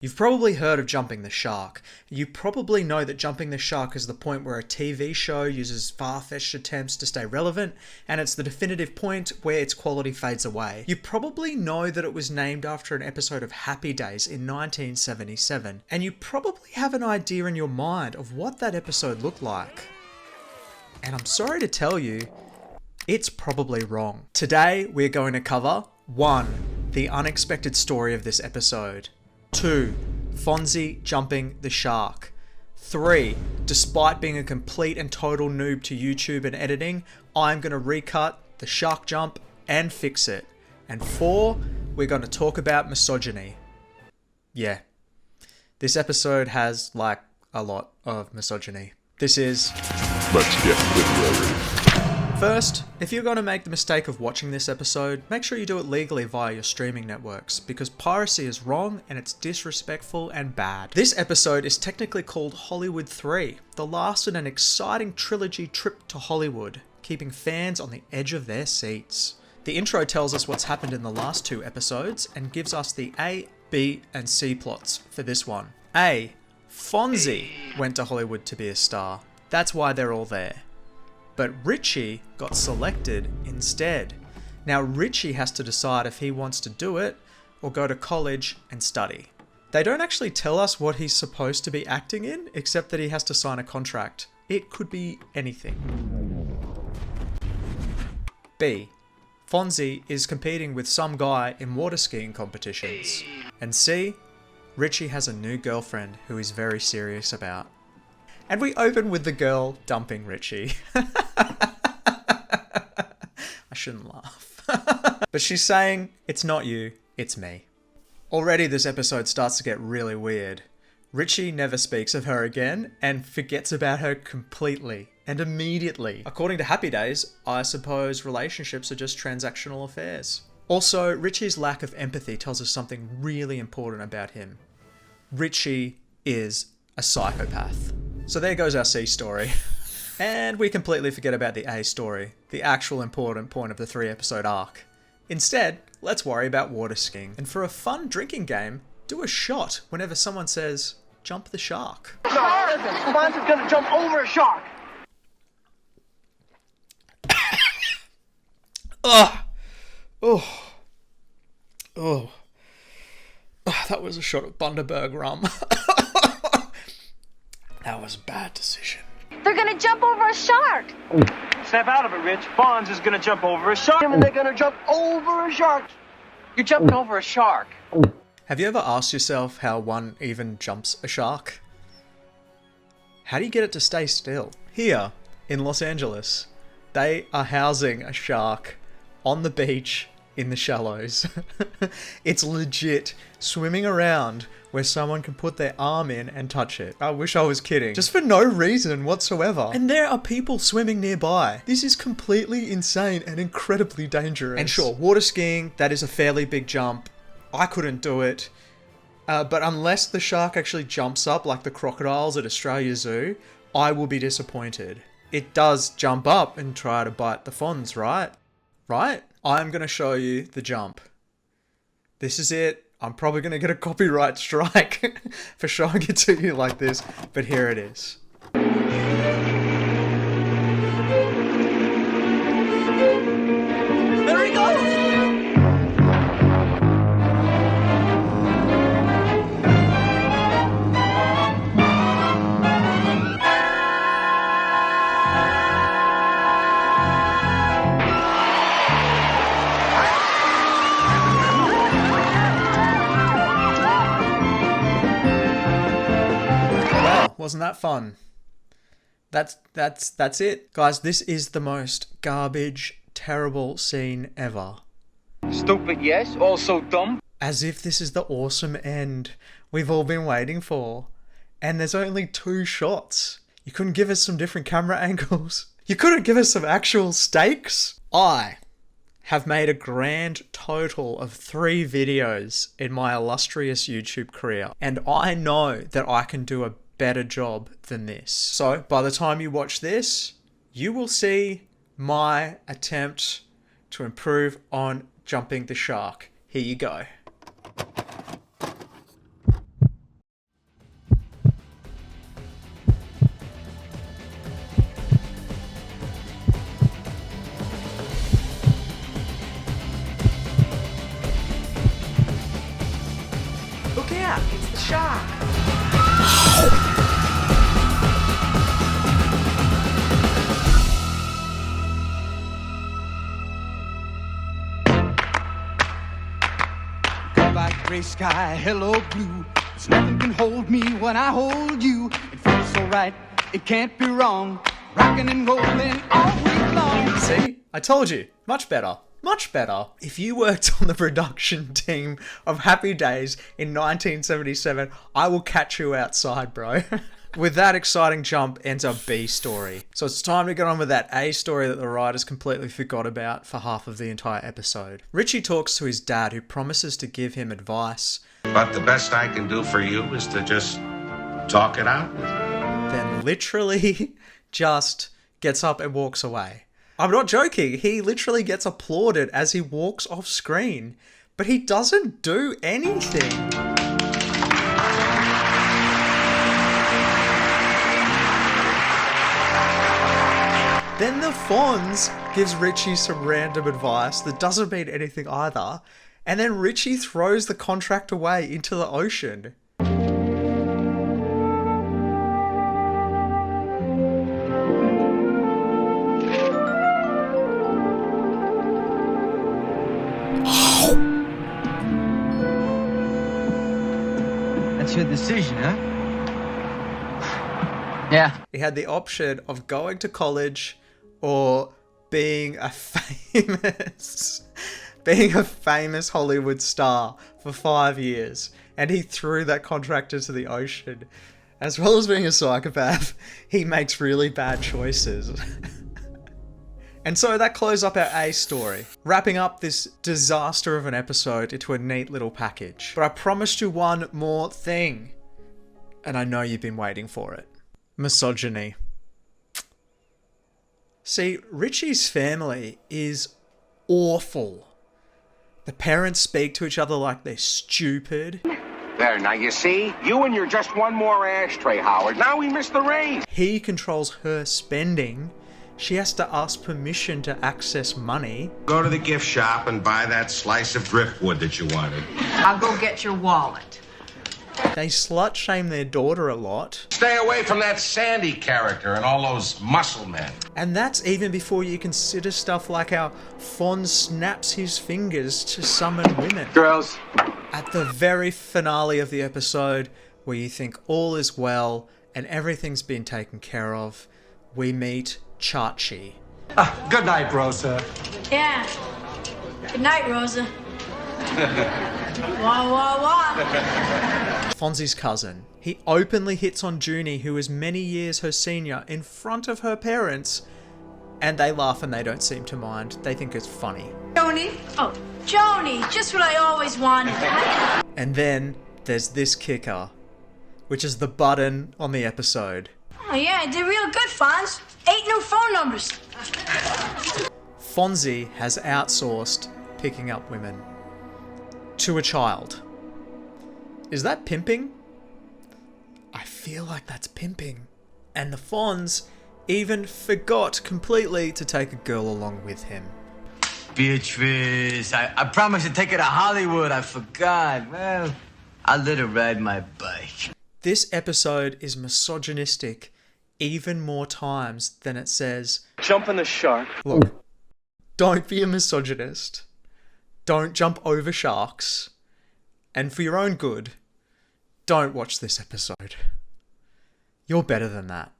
You've probably heard of jumping the shark. You probably know that jumping the shark is the point where a TV show uses far-fetched attempts to stay relevant, and it's the definitive point where its quality fades away. You probably know that it was named after an episode of Happy Days in 1977, and you probably have an idea in your mind of what that episode looked like. And I'm sorry to tell you, it's probably wrong. Today, we're going to cover 1. The unexpected story of this episode. 2. Fonzie jumping the shark. 3. Despite being a complete and total noob to YouTube and editing, I'm going to recut the shark jump and fix it. And 4. We're going to talk about misogyny. Yeah. This episode has, like, a lot of misogyny. This is... Let's get literary. First, if you're going to make the mistake of watching this episode, make sure you do it legally via your streaming networks, because piracy is wrong and it's disrespectful and bad. This episode is technically called Hollywood 3, the last in an exciting trilogy trip to Hollywood, keeping fans on the edge of their seats. The intro tells us what's happened in the last 2 episodes and gives us the A, B, and C plots for this one. A. Fonzie went to Hollywood to be a star. That's why they're all there. But Richie got selected instead. Now Richie has to decide if he wants to do it or go to college and study. They don't actually tell us what he's supposed to be acting in, except that he has to sign a contract. It could be anything. B. Fonzie is competing with some guy in water skiing competitions. And C. Richie has a new girlfriend who he's very serious about. And we open with the girl dumping Richie. I shouldn't laugh. But she's saying, it's not you, it's me. Already this episode starts to get really weird. Richie never speaks of her again and forgets about her completely and immediately. According to Happy Days, I suppose relationships are just transactional affairs. Also, Richie's lack of empathy tells us something really important about him. Richie is a psychopath. So there goes our C story. And we completely forget about the A story, the actual important point of the 3-episode arc. Instead, let's worry about water skiing. And for a fun drinking game, do a shot whenever someone says, jump the shark. No, listen, Fonzie's gonna jump over a shark. That was a shot of Bundaberg rum. That was a bad decision. They're gonna jump over a shark. Snap out of it, Rich. Fonz is gonna jump over a shark. And they're gonna jump over a shark. You're jumping over a shark. Have you ever asked yourself how one even jumps a shark? How do you get it to stay still? Here, in Los Angeles, they are housing a shark on the beach in the shallows. It's legit swimming around where someone can put their arm in and touch it. I wish I was kidding. Just for no reason whatsoever. And there are people swimming nearby. This is completely insane and incredibly dangerous. And sure, water skiing, that is a fairly big jump. I couldn't do it. But unless the shark actually jumps up like the crocodiles at Australia Zoo, I will be disappointed. It does jump up and try to bite the Fonz, right? Right? I'm going to show you the jump. This is it. I'm probably going to get a copyright strike for showing it to you like this, but here it is. There he goes. Wasn't that fun? That's it. Guys, this is the most garbage, terrible scene ever. Stupid, yes. Also dumb. As if this is the awesome end we've all been waiting for. And there's only 2 shots. You couldn't give us some different camera angles. You couldn't give us some actual stakes. I have made a grand total of 3 videos in my illustrious YouTube career. And I know that I can do a better job than this. So by the time you watch this, you will see my attempt to improve on jumping the shark. Here you go. Yeah, it's the shark. Goodbye gray sky, hello blue. There's nothing can hold me when I hold you. It feels so right, it can't be wrong. Rocking and rolling all week long. See? I told you. Much better. Much better. If you worked on the production team of Happy Days in 1977, I will catch you outside, bro. With that exciting jump ends a B story. So it's time to get on with that A story that the writers completely forgot about for half of the entire episode. Richie talks to his dad, who promises to give him advice. But the best I can do for you is to just talk it out. Then literally just gets up and walks away. I'm not joking. He literally gets applauded as he walks off screen, but he doesn't do anything. Then the Fonz gives Richie some random advice that doesn't mean anything either, and then Richie throws the contract away into the ocean. That's your decision, huh? Yeah. He had the option of going to college or being a famous Hollywood star for 5 years, and he threw that contract into the ocean. As well as being a psychopath, he makes really bad choices. And so that closed up our A story, wrapping up this disaster of an episode into a neat little package. But I promised you one more thing, and I know you've been waiting for it. Misogyny. See, Richie's family is awful. The parents speak to each other like they're stupid. There, now you see? You and you're just one more ashtray, Howard. Now we missed the raise. He controls her spending. She has to ask permission to access money. Go to the gift shop and buy that slice of driftwood that you wanted. I'll go get your wallet. They slut shame their daughter a lot. Stay away from that Sandy character and all those muscle men. And that's even before you consider stuff like how Fonz snaps his fingers to summon women. Girls. At the very finale of the episode, where you think all is well and everything's been taken care of, we meet Chachi. Good night, Rosa. Yeah. Good night, Rosa. Wah, wah, wah. Fonzie's cousin. He openly hits on Junie, who is many years her senior, in front of her parents, and they laugh and they don't seem to mind. They think it's funny. Joni. Oh, Joni. Just what I always wanted. And then there's this kicker, which is the button on the episode. Oh, yeah, I did real good, Fonz. 8 new phone numbers. Fonzie has outsourced picking up women to a child. Is that pimping? I feel like that's pimping. And the Fonz even forgot completely to take a girl along with him. Beatrice, I promised to take her to Hollywood. I forgot. Well, I'll let her ride my bike. This episode is misogynistic even more times than it says. Jumping the shark. Look, don't be a misogynist. Don't jump over sharks. And for your own good, don't watch this episode. You're better than that.